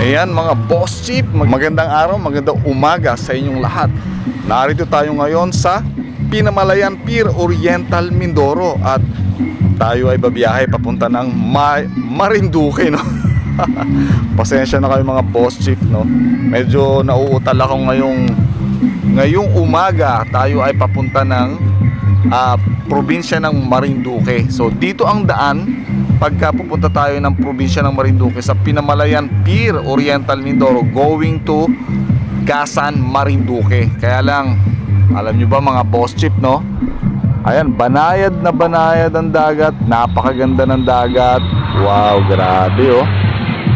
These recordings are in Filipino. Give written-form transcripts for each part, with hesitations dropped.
Ayan mga boss chief, magandang araw, magandang umaga sa inyong lahat. Narito tayo ngayon sa Pinamalayan Pier, Oriental, Mindoro. At tayo ay babiyahe papunta ng Marinduque, no? Pasensya na kayo mga boss chief, no? Medyo nauutal ako ngayong umaga. Tayo ay papunta ng probinsya ng Marinduque. So dito ang daan pagka pupunta tayo ng probinsya ng Marinduque, sa Pinamalayan Pier, Oriental, Mindoro, going to Gasan, Marinduque. Kaya lang, alam nyo ba mga boss chief, no? Ayan, banayad na banayad ang dagat. Napakaganda ng dagat. Wow, grabe, oh.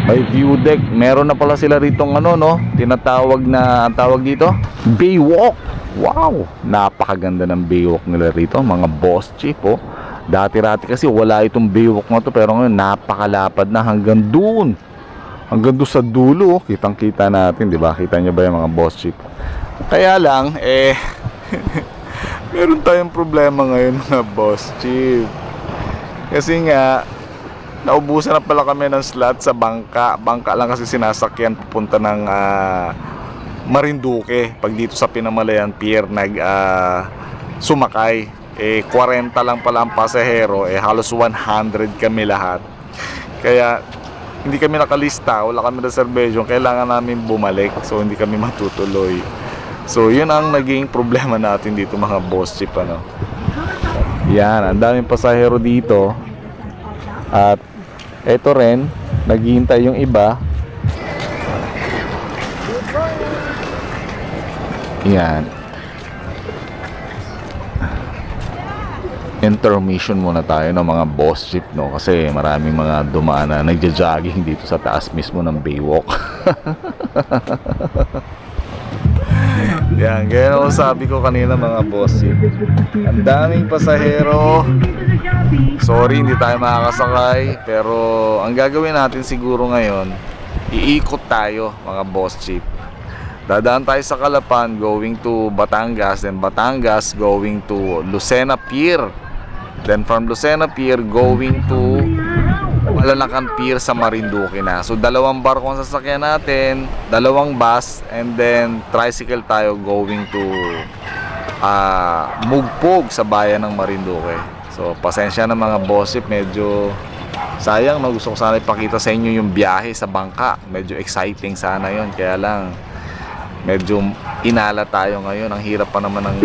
May view deck. Meron na pala sila ritong ano, no? Tinatawag na, ang tawag dito, baywalk. Wow, napakaganda ng baywalk nila rito, mga boss chief, oh. Dati-rati kasi wala itong baywalk na to, pero ngayon napakalapad na hanggang doon. Hanggang doon sa dulo, kitang-kita natin, 'di ba? Kita niyo ba 'yung mga boss chief? Kaya lang meron tayong problema ngayon mga boss chief. Kasi nga naubusan na pala kami ng slot sa bangka. Bangka lang kasi sinasakyan papunta ng Marinduque. Pag dito sa Pinamalayan Pier sumakay, 40 lang pala ang pasahero, halos 100 kami lahat. Kaya hindi kami nakalista, wala kami reservation, kailangan namin bumalik. So hindi kami matutuloy. So yun ang naging problema natin dito mga boss chief, ano. Yan, ang daming pasahero dito. At eto rin, naghihintay yung iba. Yan. Intermission muna tayo ng mga boss chief, no? Kasi maraming mga dumaan na nagja-jogging dito sa taas mismo ng baywalk. Yan, gaya na sabi ko kanina mga boss chief, ang daming pasahero. Sorry, hindi tayo makakasakay. Pero ang gagawin natin siguro ngayon, iikot tayo mga boss chief. Dadaan tayo sa Calapan going to Batangas, then Batangas going to Lucena Pier. Then from Lucena Pier going to Malalacan Pier sa Marinduque na. So dalawang barko ang sasakyan natin, dalawang bus, and then tricycle tayo going to Mugpog sa bayan ng Marinduque. So pasensya na mga boss chief, medyo sayang, no? Gusto ko sana ipakita sa inyo yung biyahe sa bangka. Medyo exciting sana yon, kaya lang medyo inala tayo ngayon. Ang hirap pa naman ng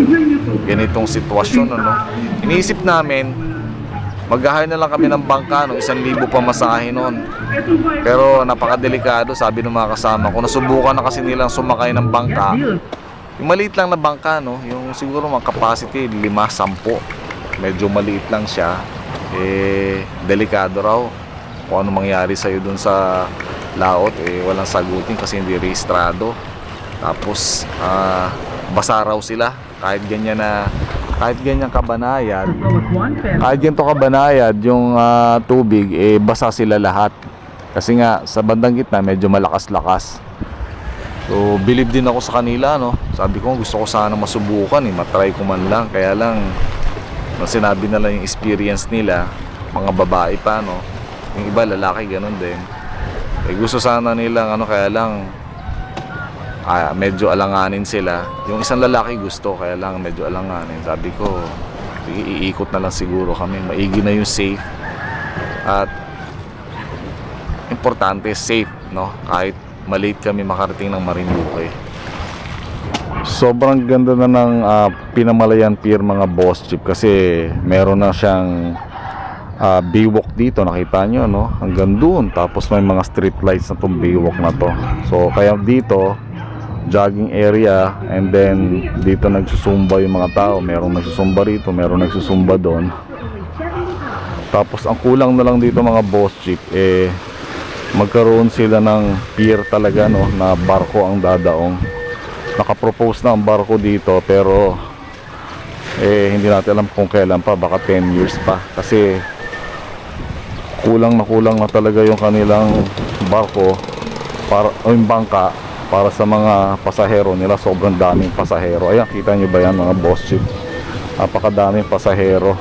ganitong sitwasyon, ano. Iniisip namin maghahay na lang kami ng bangka, no? 1,000 pa masahe nun. Pero napakadelikado, sabi ng mga kasama ko. Nasubukan na kasi nilang sumakay ng bangka, yung maliit lang na bangka, no? Yung siguro mga capacity 5-10. Medyo maliit lang siya. Delikado raw. Kung ano mangyari sa'yo dun sa laot, walang sagutin kasi hindi rehistrado. Tapos basa raw sila kahit ganyan kabanayad, kahit ganito kabanayad yung tubig, basa sila lahat kasi nga sa bandang gitna medyo malakas-lakas. So believe din ako sa kanila, no? Sabi ko gusto ko sana masubukan, matry ko man lang. Kaya lang sinabi na lang yung experience nila, mga babae pa, no? Yung iba lalaki ganun din. Gusto sana nilang kaya lang medyo alanganin sila. Yung isang lalaki gusto, kaya lang medyo alanganin. Sabi ko, iikot na lang siguro kami. Maigi na yung safe. At importante, safe, no? Kahit maliit kami makarating ng Marinduque. Sobrang ganda na ng Pinamalayan Pier mga boss chief, kasi meron na siyang baywalk dito, nakita nyo, no? Hanggang doon. Tapos may mga street lights na tong baywalk na to. So kaya dito jogging area, and then dito nagsusumba yung mga tao. Merong nagsusumba rito, merong nagsusumba doon. Tapos ang kulang na lang dito mga boss chief, magkaroon sila ng pier talaga, no, na barko ang dadaong. Nakapropose na ang barko dito, pero hindi natin alam kung kailan pa, baka 10 years pa, kasi kulang na talaga yung kanilang barko para, o yung bangka para sa mga pasahero nila. Sobrang daming pasahero. Ayan, kita nyo ba yan mga boss chief? Napakadaming pasahero.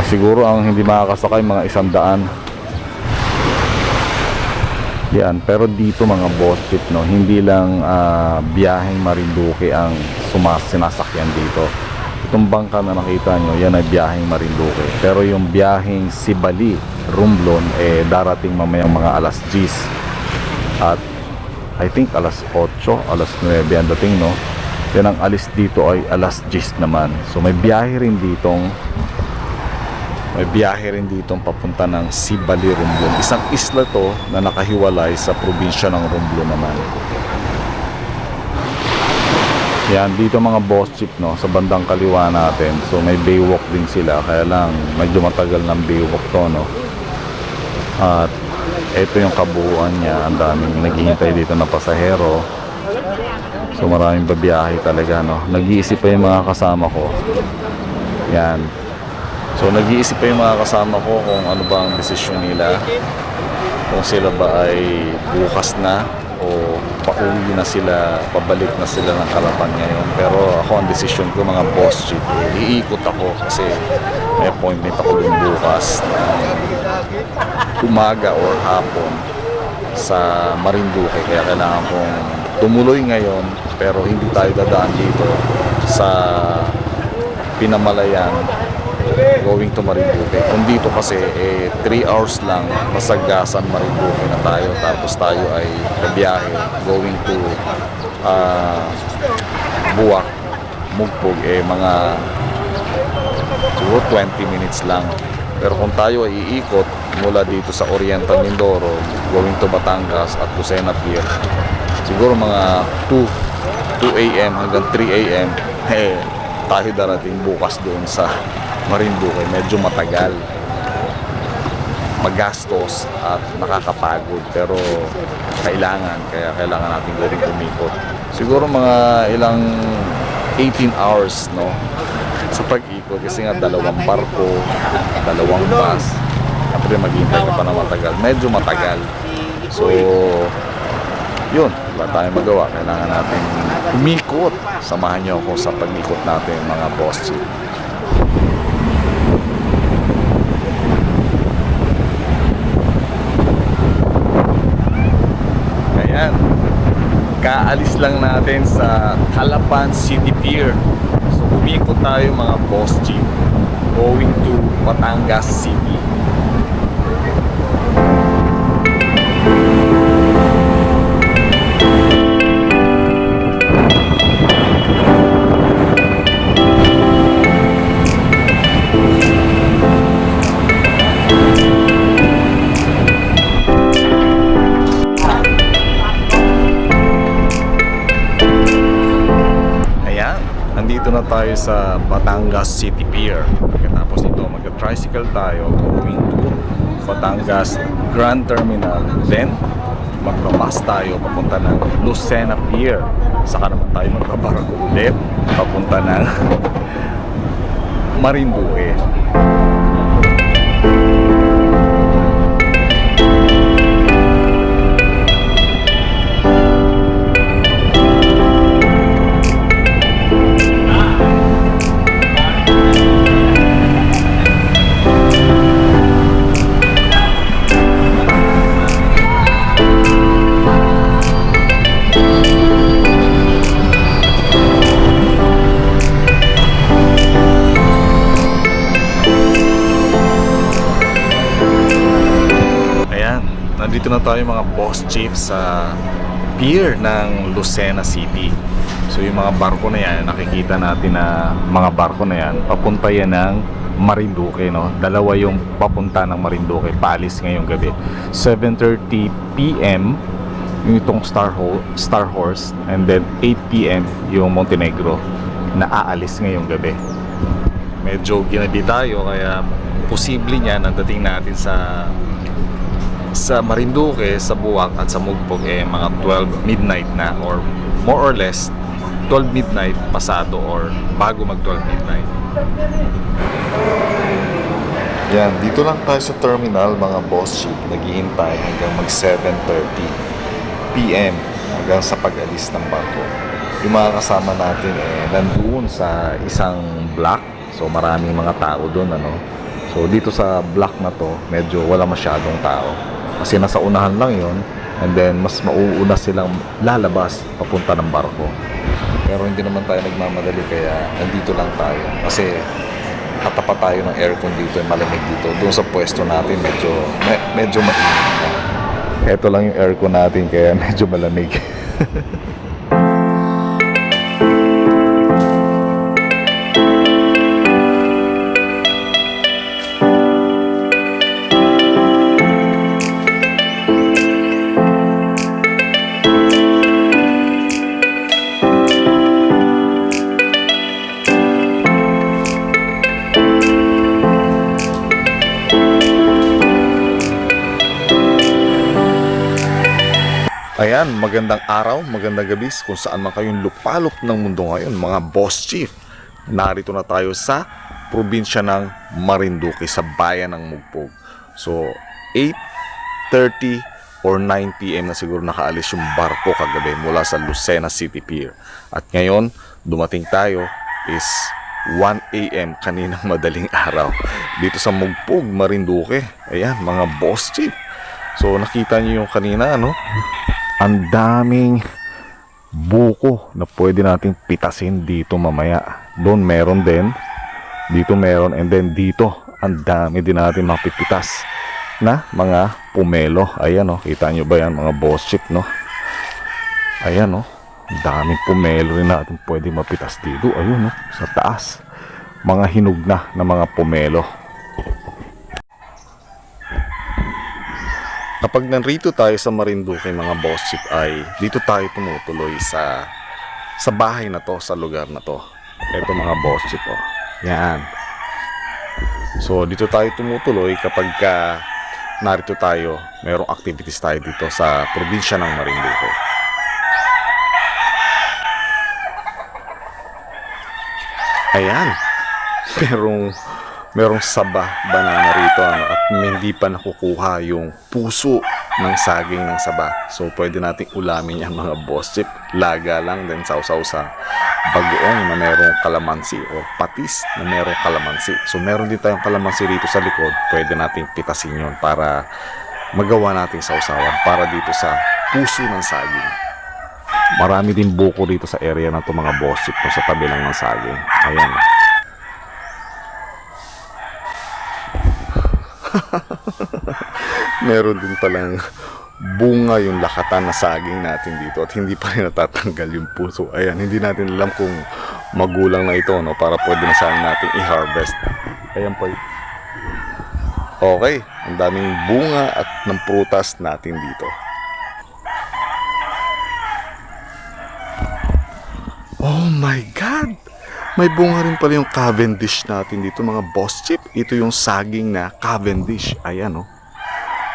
Siguro ang hindi makakasakay mga 100. Yan, pero dito mga boss jeep, no, hindi lang biyaheng Marinduque ang sinasakyan dito. Itong bangka na nakita nyo, yan ay biyaheng Marinduque. Pero yung biyaheng Sibali, Romblon, darating mamayang mga alas 10. At I think alas 8, alas 9 ang dating, no. Yan ang alis dito ay alas 10 naman. So may biyahe rin ditong papunta ng Sibali, Romblon. Isang isla to na nakahiwalay sa probinsya ng Romblon naman. Yan, dito mga boss jeep, no, sa bandang kaliwa natin. So may baywalk din sila, kaya lang medyo matagal ng baywalk to, no. At ito yung kabuuan niya, ang daming naghihintay dito na pasahero. So maraming babiyahe talaga, no. Nag-iisip pa yung mga kasama ko. Yan. So nag-iisip pa yung mga kasama ko kung ano ba ang desisyon nila. Kung sila ba ay bukas na o pauwi na sila, pabalik na sila ng Calapan ngayon. Pero ako ang desisyon ko mga boss jeep, iikot ako kasi may appointment ako dun bukas na umaga or hapon sa Marinduque. Kaya kailangan kong tumuloy ngayon, pero hindi tayo dadaan dito sa Pinamalayan going to Marinduque. Kung dito kasi 3 hours lang Masagasan, Marinduque na tayo, tapos tayo ay biyahe going to Buwak, Mugpog, mga siguro 20 minutes lang. Pero kung tayo ay iikot mula dito sa Oriental Mindoro going to Batangas at Lucena Pier, siguro mga 2 a.m. hanggang 3 a.m. tayo darating bukas doon sa Marinduque. Medyo matagal, magastos at nakakapagod, pero kaya kailangan natin gawing umikot. Siguro mga ilang 18 hours, no, sa pag-ikot, kasi nga 2 barko, 2 bus, kapag maghihintay ka pa na medyo matagal. So yun, wala tayong magawa, kailangan natin umikot. Samahan niyo ako sa pag-ikot natin mga boss jeep. Ayan, kaalis lang natin sa Calapan City Pier. So umikot tayo mga boss jeep going to Batangas City. Nandito na tayo sa Batangas City Pier. Tapos ito, mag-tricycle tayo going to Batangas Grand Terminal. Then, magbabas tayo papunta ng Lucena Pier. Saka naman tayo magbabarko ulit papunta ng Marinduque. Nandito na tayo mga boss jeep sa pier ng Lucena City. So yung mga barko na yan, nakikita natin na mga barko na yan, papunta yan ng Marinduque, no? 2 yung papunta ng Marinduque, paalis ngayong gabi. 7:30 p.m. yung itong Star Horse, and then 8 p.m. yung Montenegro na aalis ngayong gabi. Medyo ginabi tayo, kaya posible niya nadating natin sa Marinduque, sa Buwak at sa Mugpog mga 12 midnight na, or more or less 12 midnight pasado or bago mag 12 midnight. Yan, dito lang tayo sa terminal mga boss jeep, naghihintay hanggang mag 7:30 p.m. hanggang sa pag-alis ng barko. Yung mga kasama natin nandoon sa isang block, so maraming mga tao doon, ano. So dito sa block na to, medyo wala masyadong tao. Kasi nasa unahan lang yon, and then mas mauuna silang lalabas papunta ng barko. Pero hindi naman tayo nagmamadali, kaya nandito lang tayo kasi katapat tayo ng aircon dito, malamig dito. Doon sa pwesto natin medyo mainit na. Ito lang yung aircon natin, kaya medyo malamig. Ayan, magandang araw, magandang gabi kung saan man kayong lupalop ng mundo ngayon, mga boss chief. Narito na tayo sa probinsya ng Marinduque, sa bayan ng Mugpog. So, 8:30 or 9 PM na siguro nakaalis yung barko kagabi mula sa Lucena City Pier. At ngayon, dumating tayo is 1 AM kaninang madaling araw dito sa Mugpog, Marinduque. Ayan, mga boss chief. So, nakita niyo yung kanina, ano? Ang daming buko na pwede nating pitasin dito mamaya. Doon meron din, dito meron, and then dito ang dami din natin mapipitas na mga pumelo. Ayan o, kita nyo ba yan mga boss chip, no? Ayan o, daming pumelo rin natin pwede mapitas dito. Ayun o, sa taas, mga hinog na mga pumelo. Kapag narito tayo sa Marinduque, mga boss chip, ay dito tayo tumutuloy sa bahay na to, sa lugar na to. Ito mga boss chip, oh. Yan. So dito tayo tumutuloy kapag narito tayo, mayroong activities tayo dito sa probinsya ng Marinduque. Ayan. Merong saba banana rito, ano, at hindi pa nakukuha yung puso ng saging ng saba. So pwede nating ulamin yan mga boss chip. Laga lang, then sausaw sa bagoong na merong kalamansi, o patis na merong kalamansi. So meron din tayong kalamansi rito sa likod. Pwede nating pitasin yun para magawa nating sausawan para dito sa puso ng saging. Marami din buko dito sa area na to mga boss chip, no, sa tabi lang ng saging. Ayan. Meron din palang bunga yung lakatan na saging natin dito at hindi pa rin natatanggal yung puso. Ayan, hindi natin alam kung magulang na ito, no, para pwede na saan natin i-harvest. Ayan po. Okay, ang daming bunga at ng prutas natin dito. Oh my God! May bunga rin pala yung Cavendish natin dito mga boss chip. Ito yung saging na Cavendish. Ayan, oh.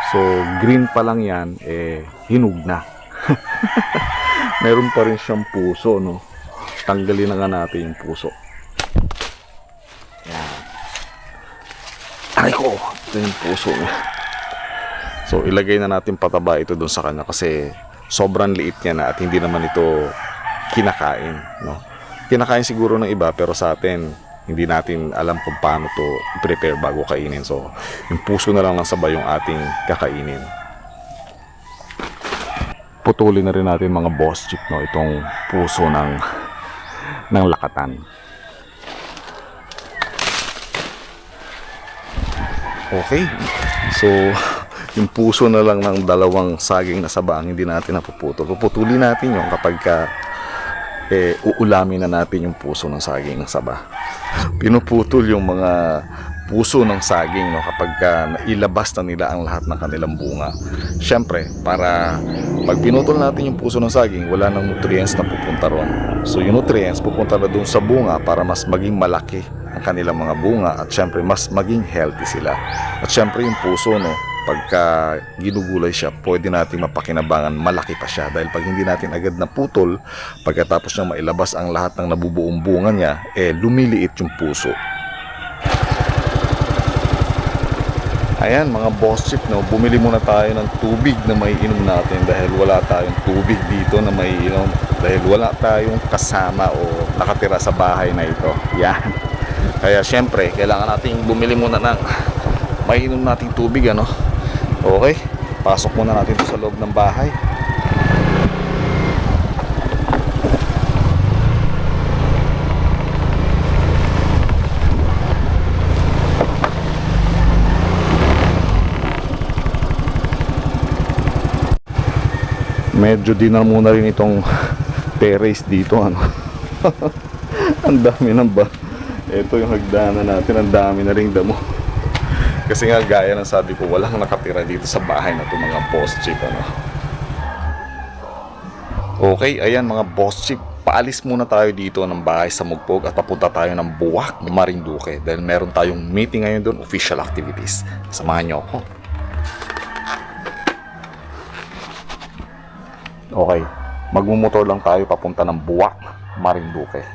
So green pa lang yan, hinug na. Meron pa rin siyang puso, no. Tanggalin na nga natin yung puso. Yan. Ay ko, ito yung puso niya. So ilagay na natin pataba ito dun sa kanya kasi sobrang liit niya na at hindi naman ito kinakain, no. Kinakain siguro ng iba, pero sa atin hindi natin alam kung paano to i-prepare bago kainin. So yung puso na lang ng saba yung ating kakainin. Putulin na rin natin mga boss chip, no, itong puso ng lakatan. Okay, so yung puso na lang ng dalawang saging na saba ang hindi natin napuputol. Puputulin natin yung kapag uulamin na natin yung puso ng saging ng saba. Pinuputol yung mga puso ng saging, no, kapag nailabas na nila ang lahat ng kanilang bunga. Siyempre, para pag pinutol natin yung puso ng saging, wala nang nutrients na pupunta ron. So yung nutrients pupunta na dun sa bunga para mas maging malaki ang kanilang mga bunga at siyempre mas maging healthy sila. At siyempre yung puso, no, pagka ginugulay siya, pwede natin mapakinabangan malaki pa siya, dahil pag hindi natin agad naputol, pagkatapos niya mailabas ang lahat ng nabubuong bunga niya, lumiliit yung puso. Ayan mga boss chip, no, bumili muna tayo ng tubig na may inom natin dahil wala tayong tubig dito na may inom, dahil wala tayong kasama o nakatira sa bahay na ito. Yan. Kaya syempre kailangan nating bumili muna ng may inom nating tubig, ano. Okay, Pasok muna natin ito sa loob ng bahay. Medyo dinner muna rin itong terrace dito, ano. Ang dami ng ba. Ito yung hagdanan natin, ang dami na ring damo. Kasi nga gaya ng sabi ko, walang nakatira dito sa bahay na ito, mga boss chick, ano. Okay, ayan mga boss chick, paalis muna tayo dito ng bahay sa Mugpog at papunta tayo ng Buwak, Marinduque, dahil meron tayong meeting ngayon doon, official activities. Samahan nyo ako. Okay, magmumotor lang tayo papunta ng Buwak, Marinduque.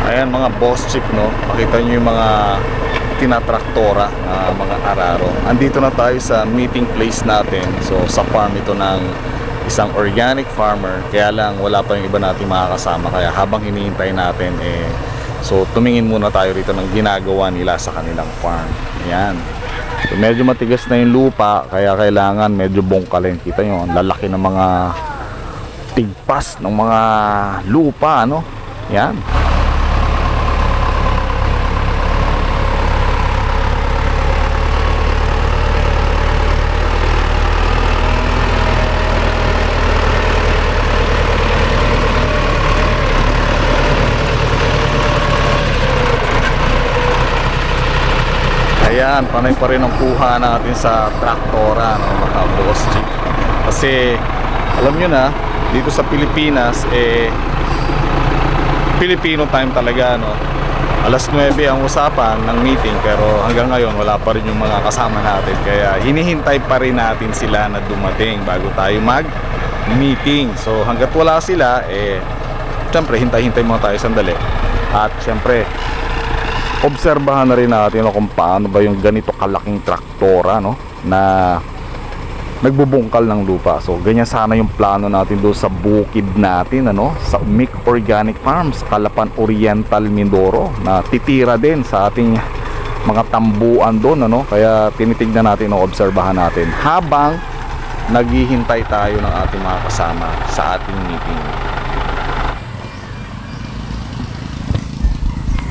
Ayan mga boss chick, no, pakita nyo yung mga tinatraktora na mga araro. Andito na tayo sa meeting place natin. So sa farm ito ng isang organic farmer, kaya lang wala pa yung iba nating makakasama. Kaya habang hinihintay natin, so tumingin muna tayo rito ng ginagawa nila sa kanilang farm. Ayan, so medyo matigas na yung lupa, kaya kailangan medyo bongkalin. Kita nyo, ang lalaki ng mga tigpas ng mga lupa, ano. Ayan. Ayan, panay pa rin ang kuha natin sa traktora, no, mga boss chick. Kasi alam nyo na, dito sa Pilipinas, Filipino time talaga, no. Alas 9 ang usapan ng meeting, pero hanggang ngayon wala pa rin yung mga kasama natin. Kaya hinihintay pa rin natin sila na dumating bago tayo mag-meeting. So hanggat wala sila, syempre hintay-hintay muna tayo sandali. At syempre obserbahan na rin natin, no, kung paano ba yung ganito kalaking traktora, no, na nagbubungkal ng lupa. So ganyan sana yung plano natin doon sa bukid natin, ano, sa Mick Organic Farms, Calapan Oriental, Mindoro, na titira din sa ating mga tambuan doon, ano. Kaya tinitignan natin, no, obserbahan natin habang naghihintay tayo ng ating mga kasama sa ating meeting.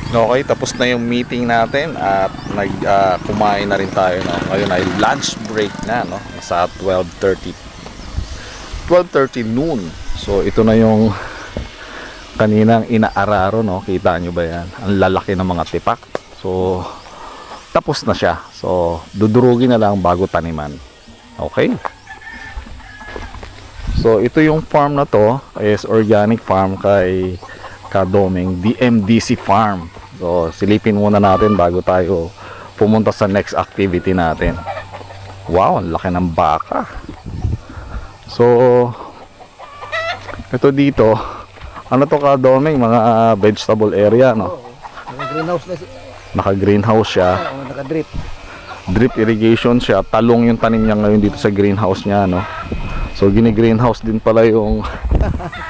Okay, tapos na yung meeting natin at kumain na rin tayo, no? Ngayon ay lunch break na, no? Sa 12:30 noon. So ito na yung kaninang inaararo, no? Kita nyo ba yan? Ang lalaki ng mga tipak. So tapos na siya. So dudurugin na lang bago taniman. Okay. So ito yung farm na to is organic farm kay Kadoming DMDC Farm. So silipin muna natin bago tayo pumunta sa next activity natin. Wow, ang laki ng baka. So ito dito, ano to, Kadoming, mga vegetable area, no? Naka-greenhouse na siya. Naka-greenhouse siya. Oo, naka-drip. Drip irrigation siya. Talong yung tanim niya ngayon dito sa greenhouse niya, no? So gini-greenhouse din pala yung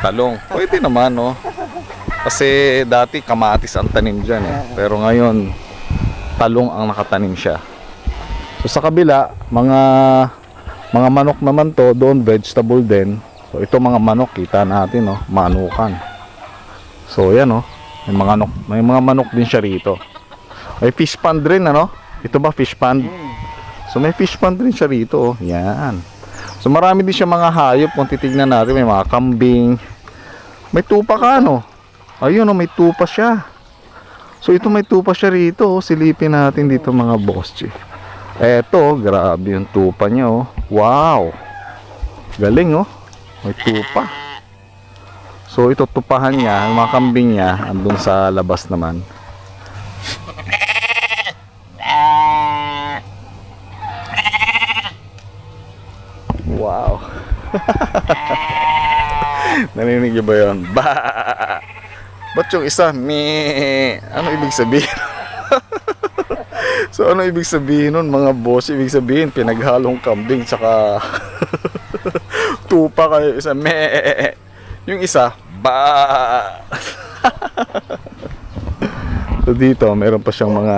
talong. Pwede naman, no? Kasi dati kamatis ang tanim dyan, pero ngayon talong ang nakatanim siya. So sa kabila, mga manok naman to, doon vegetable din. So ito mga manok, kita natin, no, manukan. So yan, no, may mga manok din siya rito. May fish pond rin, ano? Ito ba fish pond? So may fish pond rin siya rito, oh. Yan. So marami din siya mga hayop, kung titignan natin, may mga kambing. May tupa ka, no? Ayun, oh, may tupa siya. So ito may tupa siya rito, oh. Silipin natin dito, mga boss chief. Eto, grabe yung tupa niya, oh. Wow. Galing, oh. May tupa. So ito tupahan niya, yung mga kambing niya andun sa labas naman. Wow. Narinig niyo ba yun? Ba! Ba't yung isa, ano ibig sabihin? So ano ibig sabihin nun mga boss? Ibig sabihin pinaghalong kambing tsaka tupa kayo. Isa yung isa ba. So dito meron pa siyang mga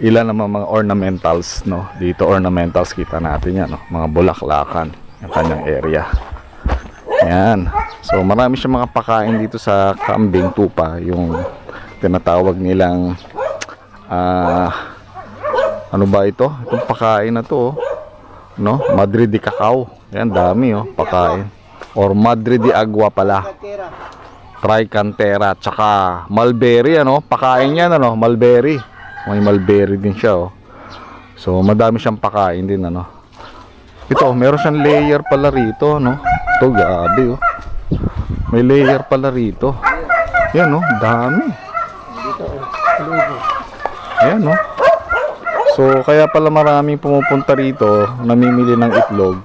ilan naman mga ornamentals, no? Dito ornamentals kita natin yan, no? Mga bulaklakan yung kanyang area. Yan. So marami siyang mga pakain dito sa kambing tupa, yung tinatawag nilang ano ba ito? Itong pakain na to, oh, no? Madre de cacao. Yan, dami, oh, pakain. Or Madre de agua pala. Tricantera, tsaka mulberry, ano? Pakain yan, ano? Mulberry. May mulberry din siya, oh. So, madami siyang pakain din, ano? Ito, meron siyang layer pala rito, no? Ito, gabi, oh. May layer pala rito. Yan, no? Dami. Ayan, no? So, kaya pala maraming pumupunta rito, namimili ng itlog.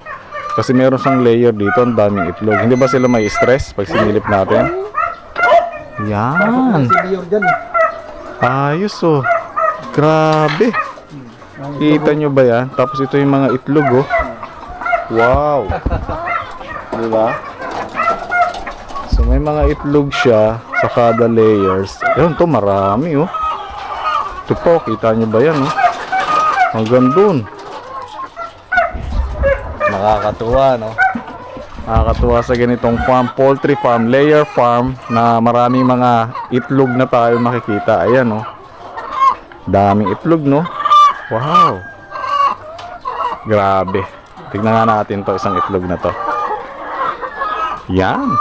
Kasi meron siyang layer dito, ang daming itlog. Hindi ba sila may stress pag sinilip natin? Yan. Ayos, oh. Grabe. Kita nyo ba yan? Tapos ito yung mga itlog, oh. Wow. Diba? So, may mga itlog siya sa kada layers. Ayun, to marami, oh. Ito po, kita nyo ba yan, oh? Hanggang dun. Nakakatuwa, no? Nakakatuwa sa ganitong farm, poultry farm, layer farm, na maraming mga itlog na tayo makikita. Ayan, no? Daming itlog, no? Wow. Grabe. Tignan nga natin to, isang itlog na to. Yan.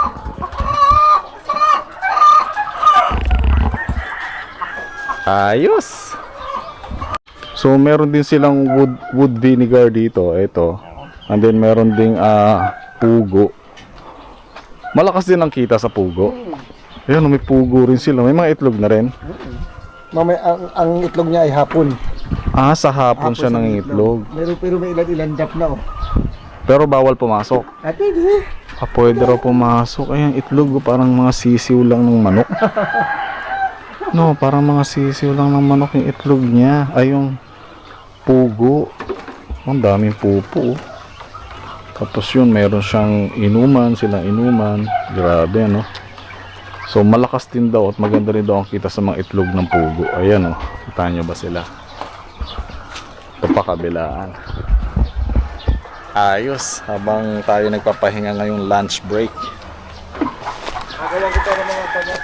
Ayos. So meron din silang wood vinegar dito, ito. And then meron ding pugo. Malakas din ang kita sa pugo. Ayun, may pugo rin sila. May mga itlog na rin. Ang itlog niya ay hapon. Sa hapon siya ng itlog. Pero may ilan drop na, oh. Pero bawal pumasok. Pwede. Pwede raw pumasok. Ay, ang itlog, parang mga sisiw lang ng manok. No, parang mga sisiw lang ng manok yung itlog niya. Ay, yung pugo. Ang daming pupo, oh. Tapos yun, meron siyang inuman, silang inuman. Grabe, no? So, malakas din daw at maganda rin daw ang kita sa mga itlog ng pugo. Ayan, oh. Kita nyo ba sila? Ito pa kabilaan. Ayos. Habang tayo nagpapahinga ngayong lunch break.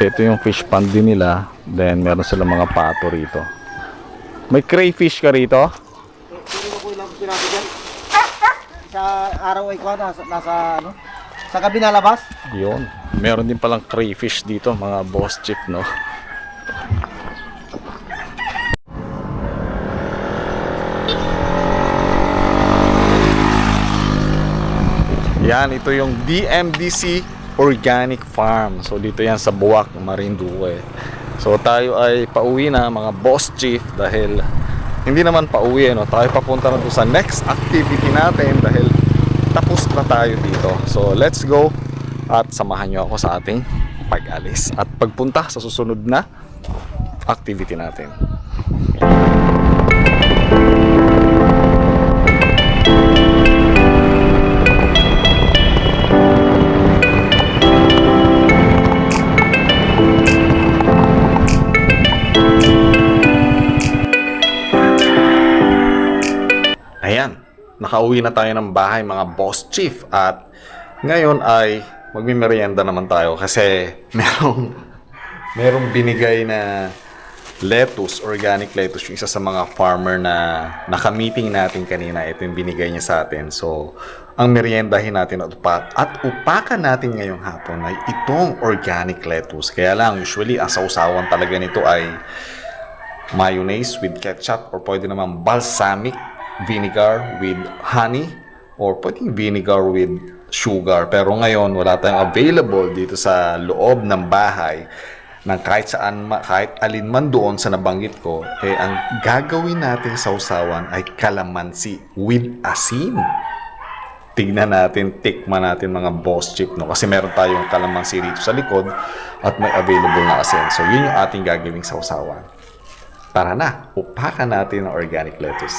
Ito yung fish pond din nila. Then, meron silang mga pato rito. May crayfish ka rito? Sa araw ay kuha nasa ano? Sa gabi na labas? Yun. Meron din palang crayfish dito, mga boss chief, no? Yan, ito yung DMDC Organic Farm. So dito yan sa Buwak, Marinduque. So tayo ay pauwi na, mga boss chief, dahil hindi naman pauwi, no? Tayo papunta na doon sa next activity natin dahil tapos na tayo dito. So let's go at samahan nyo ako sa ating pag-alis at pagpunta sa susunod na activity natin. Ayan, nakauwi na tayo ng bahay mga boss chief at ngayon ay magmimerienda naman tayo kasi merong binigay na lettuce, organic lettuce, yung isa sa mga farmer na naka-meeting natin kanina. Ito yung binigay niya sa atin. So, ang meriendahin natin at upakan natin ngayong hapon ay itong organic lettuce. Kaya lang, usually, ang sausawan talaga nito ay mayonnaise with ketchup or pwede naman balsamic vinegar with honey or pwedeng vinegar with sugar. Pero ngayon, wala tayong available dito sa loob ng bahay na kahit saan, kahit alin man doon sa nabanggit ko, ang gagawin natin sa usawan ay kalamansi with asin. tignan natin, tikman natin mga boss chip, no? Kasi meron tayong kalamansi rito sa likod at may available na asin. So, yun yung ating gagawing sausawan. Tara na, upakan natin ang organic lettuce.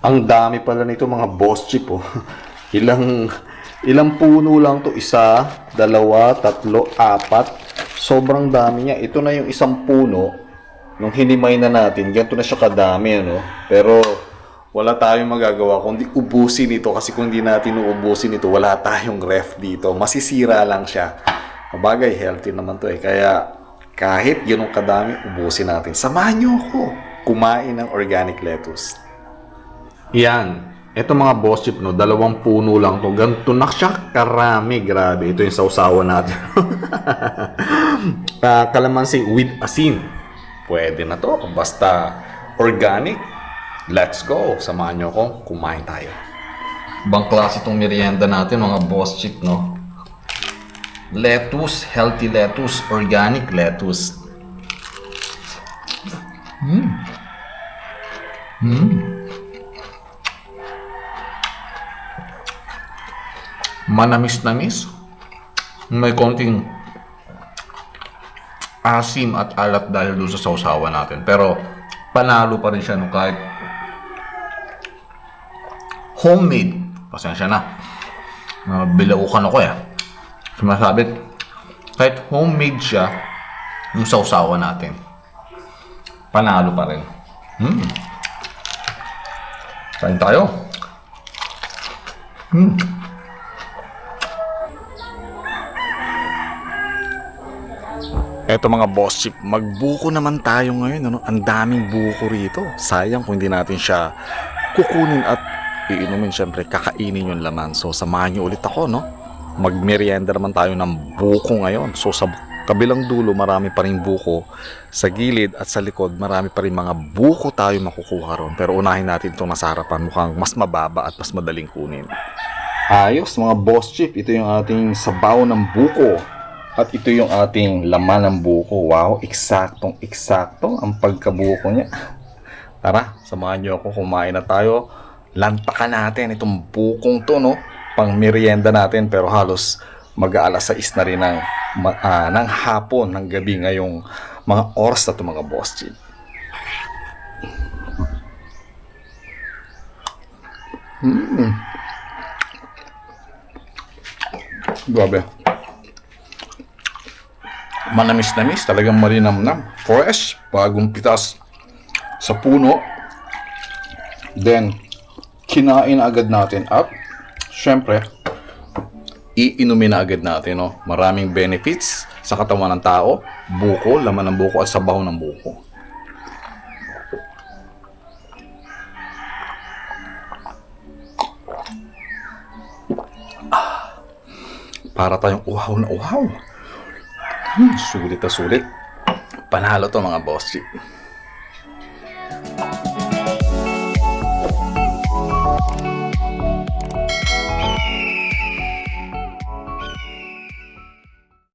Ang dami pala nito mga boss chip, oh. Ilang puno lang to? 1, 2, 3, 4. Sobrang dami niya. Ito na yung isang puno. Nung hinimay na natin, ganito na siya kadami, ano? Pero wala tayong magagawa kundi ubusin ito, kasi kung di natin uubusin ito, wala tayong ref dito. Masisira lang siya. Bagay, healthy naman to eh. Kaya kahit ganun kadami, ubusin natin. Samahan niyo ako kumain ng organic lettuce. Yan. Ito mga boss chip, no, 2 puno lang to. Ganito na siya karami. Grabe. Ito yung sausawan natin. Kalamansi with asin. Pwede na to. Basta organic. Let's go. Samahan nyo ako. Kumain tayo. Ibang klase itong merienda natin, mga boss chip, no? Lettuce. Healthy lettuce. Organic lettuce. Manamis-namis. May konting asim at alat dahil doon sa sausawan natin. Pero panalo pa rin siya, no, kahit homemade. Pasensya na. Bilaukan ako eh. Sumasabit. Kahit homemade siya, yung sausawan natin, panalo pa rin. Kain tayo. Eto mga boss chip, magbuko naman tayo ngayon, ano? Ang daming buko rito. Sayang kung hindi natin siya kukunin at iinumin. Syempre, kakainin yung laman. So, samahan niyo ulit ako, no? Magmerienda naman tayo ng buko ngayon. So, sa kabilang dulo, marami pa rin buko. Sa gilid at sa likod, marami pa rin mga buko tayo makukuha ron. Pero unahin natin itong nasa harapan. Mukhang mas mababa at mas madaling kunin. Ayos, mga boss chip. Ito yung ating sabaw ng buko. At ito yung ating laman ng buko. Wow, eksaktong ang pagkabuko niya. Tara, samahan niyo ako, kumain na tayo. Lantakan natin itong bukong to, no? Pang merienda natin, pero halos mag-aalas 6 na rin ng hapon, ng gabi ngayong mga oras na ito, mga boss chip. Grabe. Manamis-namis, talagang malinamnam. Fresh, bagong pitas sa puno. Then, kinain agad natin at syempre, iinumin na agad natin, no? Maraming benefits sa katawan ng tao. Buko, laman ng buko at sabaw ng buko. Para tayong uhaw na uhaw. Sulit na sulit. Panalo to mga boss chip.